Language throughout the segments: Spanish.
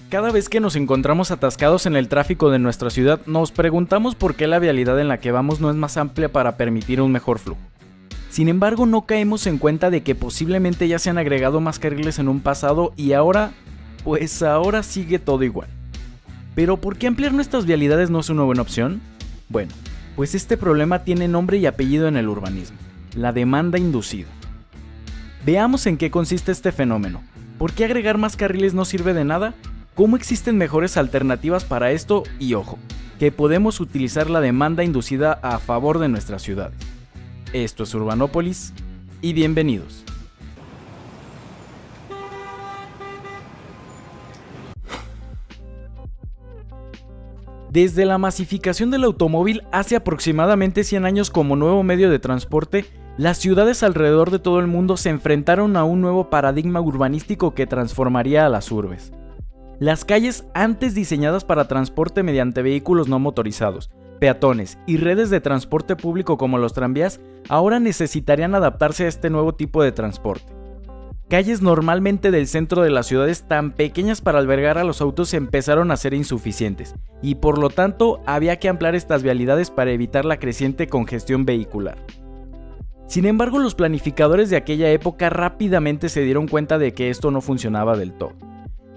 Cada vez que nos encontramos atascados en el tráfico de nuestra ciudad, nos preguntamos por qué la vialidad en la que vamos no es más amplia para permitir un mejor flujo. Sin embargo, no caemos en cuenta de que posiblemente ya se han agregado más carriles en un pasado y ahora sigue todo igual. Pero ¿por qué ampliar nuestras vialidades no es una buena opción? Bueno, pues este problema tiene nombre y apellido en el urbanismo: la demanda inducida. Veamos en qué consiste este fenómeno. ¿Por qué agregar más carriles no sirve de nada? ¿Cómo existen mejores alternativas para esto? Y ojo, que podemos utilizar la demanda inducida a favor de nuestras ciudades. Esto es Urbanópolis y bienvenidos. Desde la masificación del automóvil hace aproximadamente 100 años como nuevo medio de transporte, las ciudades alrededor de todo el mundo se enfrentaron a un nuevo paradigma urbanístico que transformaría a las urbes. Las calles, antes diseñadas para transporte mediante vehículos no motorizados, peatones y redes de transporte público como los tranvías, ahora necesitarían adaptarse a este nuevo tipo de transporte. Calles normalmente del centro de las ciudades tan pequeñas para albergar a los autos empezaron a ser insuficientes, y por lo tanto había que ampliar estas vialidades para evitar la creciente congestión vehicular. Sin embargo, los planificadores de aquella época rápidamente se dieron cuenta de que esto no funcionaba del todo.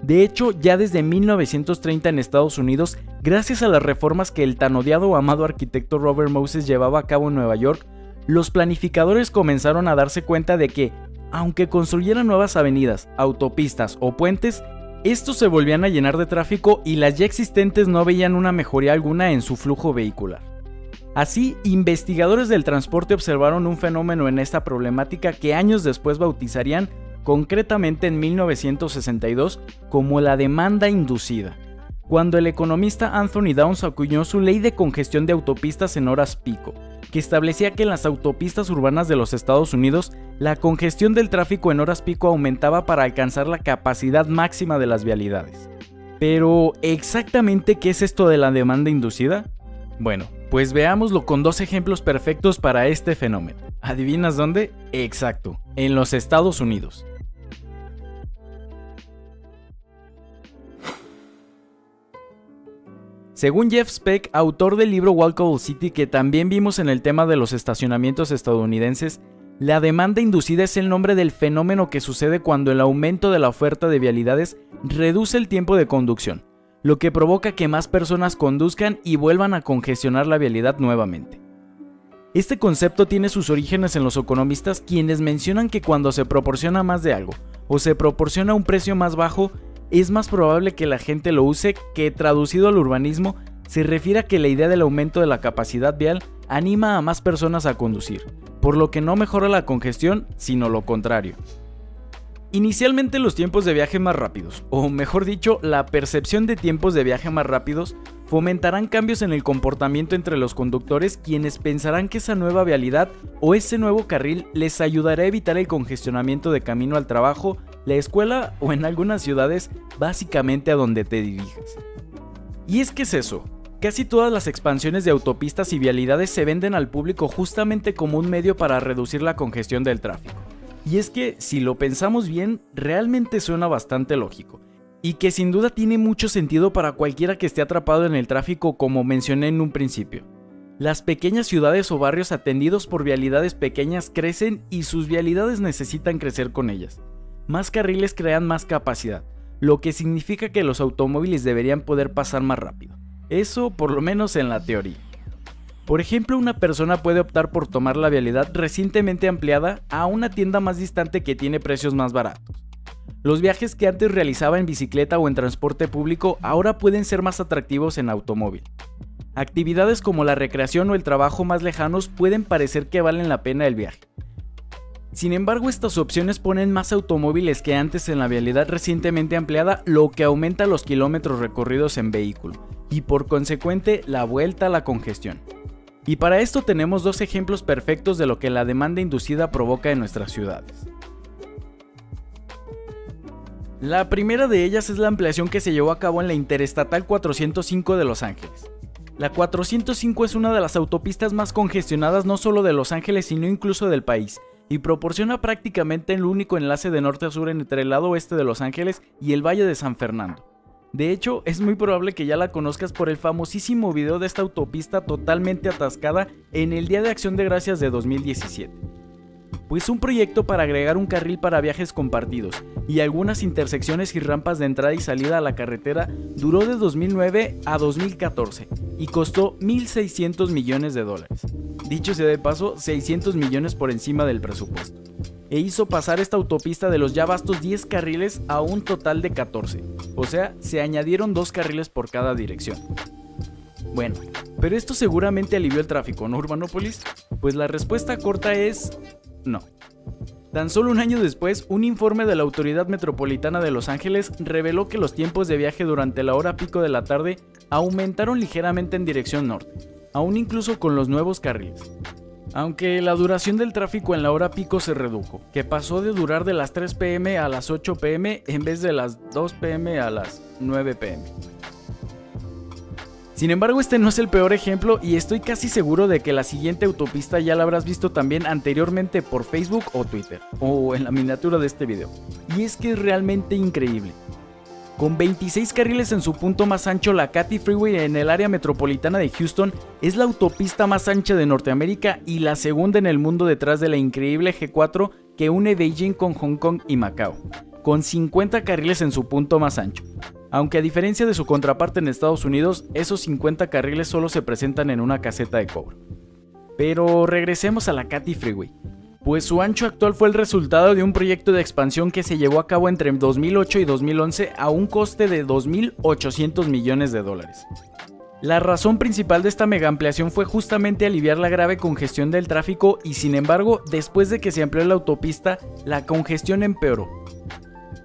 De hecho, ya desde 1930 en Estados Unidos, gracias a las reformas que el tan odiado o amado arquitecto Robert Moses llevaba a cabo en Nueva York, los planificadores comenzaron a darse cuenta de que, aunque construyeran nuevas avenidas, autopistas o puentes, estos se volvían a llenar de tráfico y las ya existentes no veían una mejoría alguna en su flujo vehicular. Así, investigadores del transporte observaron un fenómeno en esta problemática que años después bautizarían, concretamente en 1962, como la demanda inducida, cuando el economista Anthony Downs acuñó su ley de congestión de autopistas en horas pico, que establecía que en las autopistas urbanas de los Estados Unidos, la congestión del tráfico en horas pico aumentaba para alcanzar la capacidad máxima de las vialidades. Pero, ¿exactamente qué es esto de la demanda inducida? Bueno, pues veámoslo con dos ejemplos perfectos para este fenómeno. ¿Adivinas dónde? Exacto, en los Estados Unidos. Según Jeff Speck, autor del libro Walkable City, que también vimos en el tema de los estacionamientos estadounidenses, la demanda inducida es el nombre del fenómeno que sucede cuando el aumento de la oferta de vialidades reduce el tiempo de conducción, lo que provoca que más personas conduzcan y vuelvan a congestionar la vialidad nuevamente. Este concepto tiene sus orígenes en los economistas, quienes mencionan que cuando se proporciona más de algo o se proporciona un precio más bajo, es más probable que la gente lo use, que traducido al urbanismo se refiere a que la idea del aumento de la capacidad vial anima a más personas a conducir, por lo que no mejora la congestión, sino lo contrario. Inicialmente los tiempos de viaje más rápidos, o mejor dicho, la percepción de tiempos de viaje más rápidos, fomentarán cambios en el comportamiento entre los conductores, quienes pensarán que esa nueva vialidad o ese nuevo carril les ayudará a evitar el congestionamiento de camino al trabajo, la escuela o en algunas ciudades, básicamente a donde te dirijas. Y es que es eso, casi todas las expansiones de autopistas y vialidades se venden al público justamente como un medio para reducir la congestión del tráfico. Y es que, si lo pensamos bien, realmente suena bastante lógico, y que sin duda tiene mucho sentido para cualquiera que esté atrapado en el tráfico, como mencioné en un principio. Las pequeñas ciudades o barrios atendidos por vialidades pequeñas crecen y sus vialidades necesitan crecer con ellas. Más carriles crean más capacidad, lo que significa que los automóviles deberían poder pasar más rápido. Eso por lo menos en la teoría. Por ejemplo, una persona puede optar por tomar la vialidad recientemente ampliada a una tienda más distante que tiene precios más baratos. Los viajes que antes realizaba en bicicleta o en transporte público ahora pueden ser más atractivos en automóvil. Actividades como la recreación o el trabajo más lejanos pueden parecer que valen la pena el viaje. Sin embargo, estas opciones ponen más automóviles que antes en la vialidad recientemente ampliada, lo que aumenta los kilómetros recorridos en vehículo y por consecuente la vuelta a la congestión. Y para esto tenemos dos ejemplos perfectos de lo que la demanda inducida provoca en nuestras ciudades. La primera de ellas es la ampliación que se llevó a cabo en la Interestatal 405 de Los Ángeles. La 405 es una de las autopistas más congestionadas no solo de Los Ángeles sino incluso del país, y proporciona prácticamente el único enlace de norte a sur entre el lado oeste de Los Ángeles y el Valle de San Fernando. De hecho, es muy probable que ya la conozcas por el famosísimo video de esta autopista totalmente atascada en el Día de Acción de Gracias de 2017. Pues un proyecto para agregar un carril para viajes compartidos y algunas intersecciones y rampas de entrada y salida a la carretera duró de 2009 a 2014 y costó $1.600 millones. Dicho sea de paso, 600 millones por encima del presupuesto. E hizo pasar esta autopista de los ya vastos 10 carriles a un total de 14, o sea, se añadieron 2 carriles por cada dirección. Bueno, pero esto seguramente alivió el tráfico, ¿no, Urbanópolis? Pues la respuesta corta es no. Tan solo un año después, un informe de la Autoridad Metropolitana de Los Ángeles reveló que los tiempos de viaje durante la hora pico de la tarde aumentaron ligeramente en dirección norte, aún incluso con los nuevos carriles. Aunque la duración del tráfico en la hora pico se redujo, que pasó de durar de las 3 pm a las 8 pm en vez de las 2 pm a las 9 pm. Sin embargo, este no es el peor ejemplo y estoy casi seguro de que la siguiente autopista ya la habrás visto también anteriormente por Facebook o Twitter, o en la miniatura de este video. Y es que es realmente increíble. Con 26 carriles en su punto más ancho, la Katy Freeway en el área metropolitana de Houston es la autopista más ancha de Norteamérica y la segunda en el mundo detrás de la increíble G4 que une Beijing con Hong Kong y Macao, con 50 carriles en su punto más ancho. Aunque a diferencia de su contraparte en Estados Unidos, esos 50 carriles solo se presentan en una caseta de cobro. Pero regresemos a la Katy Freeway, pues su ancho actual fue el resultado de un proyecto de expansión que se llevó a cabo entre 2008 y 2011 a un coste de $2.800 millones. La razón principal de esta mega ampliación fue justamente aliviar la grave congestión del tráfico y sin embargo, después de que se amplió la autopista, la congestión empeoró.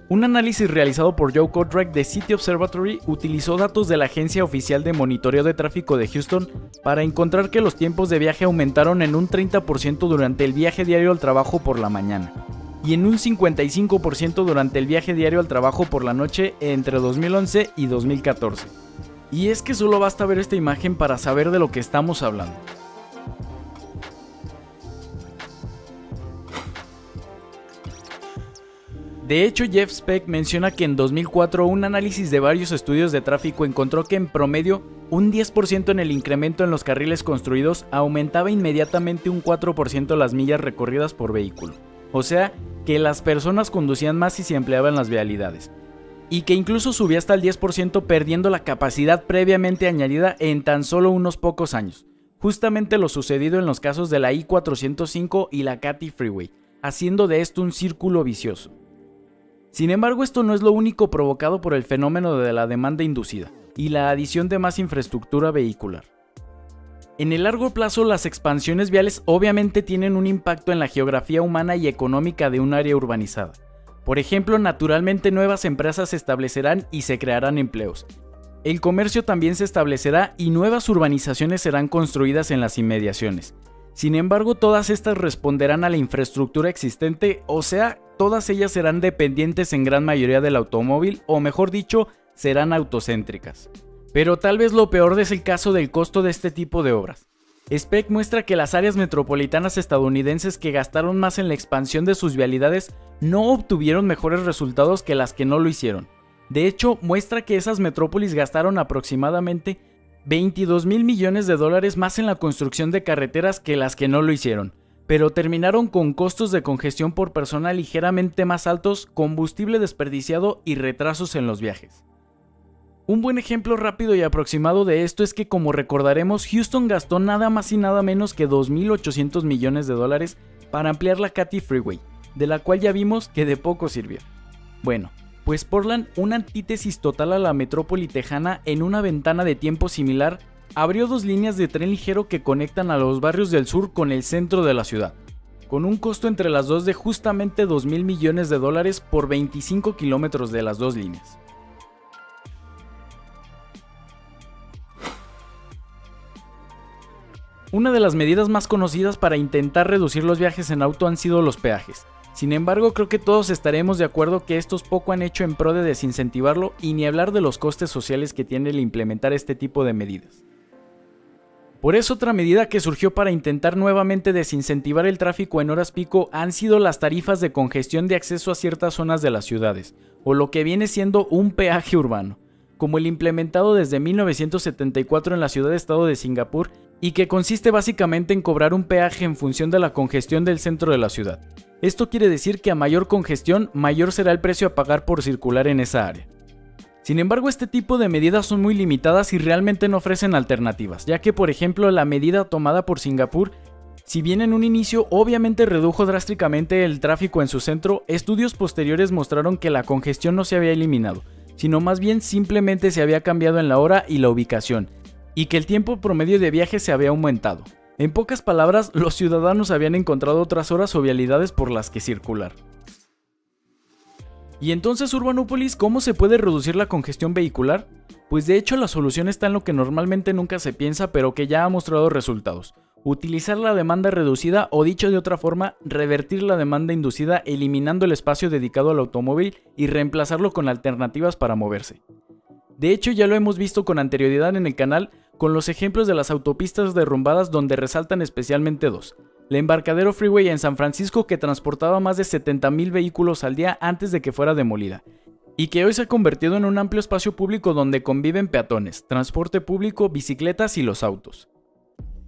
Un análisis realizado por Joe Kotrak de City Observatory utilizó datos de la Agencia Oficial de Monitoreo de Tráfico de Houston para encontrar que los tiempos de viaje aumentaron en un 30% durante el viaje diario al trabajo por la mañana y en un 55% durante el viaje diario al trabajo por la noche entre 2011 y 2014. Y es que solo basta ver esta imagen para saber de lo que estamos hablando. De hecho, Jeff Speck menciona que en 2004 un análisis de varios estudios de tráfico encontró que en promedio un 10% en el incremento en los carriles construidos aumentaba inmediatamente un 4% las millas recorridas por vehículo. O sea, que las personas conducían más y se empleaban las vialidades. Y que incluso subía hasta el 10% perdiendo la capacidad previamente añadida en tan solo unos pocos años. Justamente lo sucedido en los casos de la I-405 y la Katy Freeway, haciendo de esto un círculo vicioso. Sin embargo, esto no es lo único provocado por el fenómeno de la demanda inducida y la adición de más infraestructura vehicular. En el largo plazo, las expansiones viales obviamente tienen un impacto en la geografía humana y económica de un área urbanizada. Por ejemplo, naturalmente nuevas empresas se establecerán y se crearán empleos. El comercio también se establecerá y nuevas urbanizaciones serán construidas en las inmediaciones. Sin embargo, todas estas responderán a la infraestructura existente, o sea, todas ellas serán dependientes en gran mayoría del automóvil, o mejor dicho, serán autocéntricas. Pero tal vez lo peor es el caso del costo de este tipo de obras. Speck muestra que las áreas metropolitanas estadounidenses que gastaron más en la expansión de sus vialidades no obtuvieron mejores resultados que las que no lo hicieron. De hecho, muestra que esas metrópolis gastaron aproximadamente $22.000 millones más en la construcción de carreteras que las que no lo hicieron, pero terminaron con costos de congestión por persona ligeramente más altos, combustible desperdiciado y retrasos en los viajes. Un buen ejemplo rápido y aproximado de esto es que, como recordaremos, Houston gastó nada más y nada menos que $2.800 millones para ampliar la Katy Freeway, de la cual ya vimos que de poco sirvió. Bueno, pues Portland, una antítesis total a la metrópoli tejana en una ventana de tiempo similar, abrió 2 líneas de tren ligero que conectan a los barrios del sur con el centro de la ciudad, con un costo entre las dos de justamente $2.000 millones por 25 kilómetros de las 2 líneas. Una de las medidas más conocidas para intentar reducir los viajes en auto han sido los peajes. Sin embargo, creo que todos estaremos de acuerdo que estos poco han hecho en pro de desincentivarlo y ni hablar de los costes sociales que tiene el implementar este tipo de medidas. Por eso, otra medida que surgió para intentar nuevamente desincentivar el tráfico en horas pico han sido las tarifas de congestión de acceso a ciertas zonas de las ciudades, o lo que viene siendo un peaje urbano. como el implementado desde 1974 en la ciudad-estado de Singapur y que consiste básicamente en cobrar un peaje en función de la congestión del centro de la ciudad. Esto quiere decir que a mayor congestión, mayor será el precio a pagar por circular en esa área. Sin embargo, este tipo de medidas son muy limitadas y realmente no ofrecen alternativas, ya que por ejemplo la medida tomada por Singapur, si bien en un inicio obviamente redujo drásticamente el tráfico en su centro, estudios posteriores mostraron que la congestión no se había eliminado, sino más bien simplemente se había cambiado en la hora y la ubicación, y que el tiempo promedio de viaje se había aumentado. En pocas palabras, los ciudadanos habían encontrado otras horas o vialidades por las que circular. ¿Y entonces, Urbanópolis, cómo se puede reducir la congestión vehicular? Pues de hecho la solución está en lo que normalmente nunca se piensa, pero que ya ha mostrado resultados. Utilizar la demanda reducida, o dicho de otra forma, revertir la demanda inducida eliminando el espacio dedicado al automóvil y reemplazarlo con alternativas para moverse. De hecho, ya lo hemos visto con anterioridad en el canal con los ejemplos de las autopistas derrumbadas, donde resaltan especialmente dos: la Embarcadero Freeway en San Francisco, que transportaba más de 70,000 vehículos al día antes de que fuera demolida, y que hoy se ha convertido en un amplio espacio público donde conviven peatones, transporte público, bicicletas y los autos.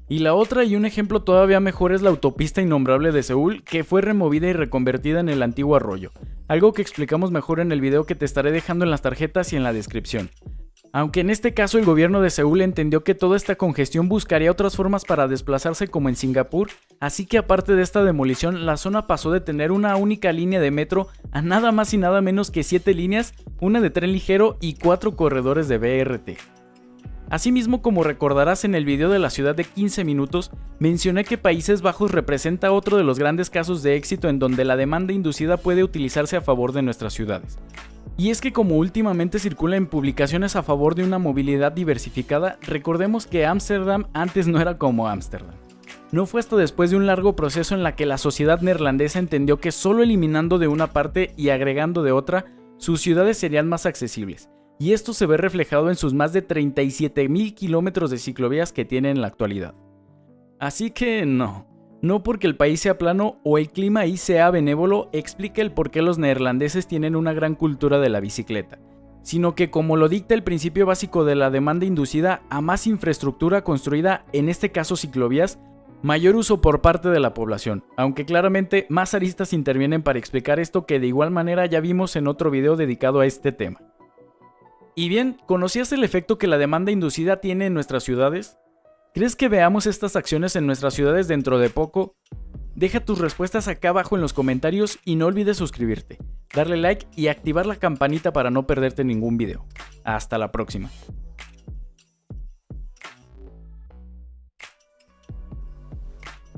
Y la otra, y un ejemplo todavía mejor, es la autopista innombrable de Seúl, que fue removida y reconvertida en el antiguo arroyo, algo que explicamos mejor en el video que te estaré dejando en las tarjetas y en la descripción. Aunque en este caso el gobierno de Seúl entendió que toda esta congestión buscaría otras formas para desplazarse como en Singapur, así que aparte de esta demolición, la zona pasó de tener una única línea de metro a nada más y nada menos que 7 líneas, una de tren ligero y 4 corredores de BRT. Asimismo, como recordarás en el video de la ciudad de 15 minutos, mencioné que Países Bajos representa otro de los grandes casos de éxito en donde la demanda inducida puede utilizarse a favor de nuestras ciudades. Y es que como últimamente circula en publicaciones a favor de una movilidad diversificada, recordemos que Ámsterdam antes no era como Ámsterdam. No fue hasta después de un largo proceso en la que la sociedad neerlandesa entendió que solo eliminando de una parte y agregando de otra, sus ciudades serían más accesibles. Y esto se ve reflejado en sus más de 37,000 kilómetros de ciclovías que tiene en la actualidad. Así que no porque el país sea plano o el clima ahí sea benévolo explica el por qué los neerlandeses tienen una gran cultura de la bicicleta, sino que como lo dicta el principio básico de la demanda inducida, a más infraestructura construida, en este caso ciclovías, mayor uso por parte de la población, aunque claramente más aristas intervienen para explicar esto que de igual manera ya vimos en otro video dedicado a este tema. Y bien, ¿conocías el efecto que la demanda inducida tiene en nuestras ciudades? ¿Crees que veamos estas acciones en nuestras ciudades dentro de poco? Deja tus respuestas acá abajo en los comentarios y no olvides suscribirte, darle like y activar la campanita para no perderte ningún video. Hasta la próxima.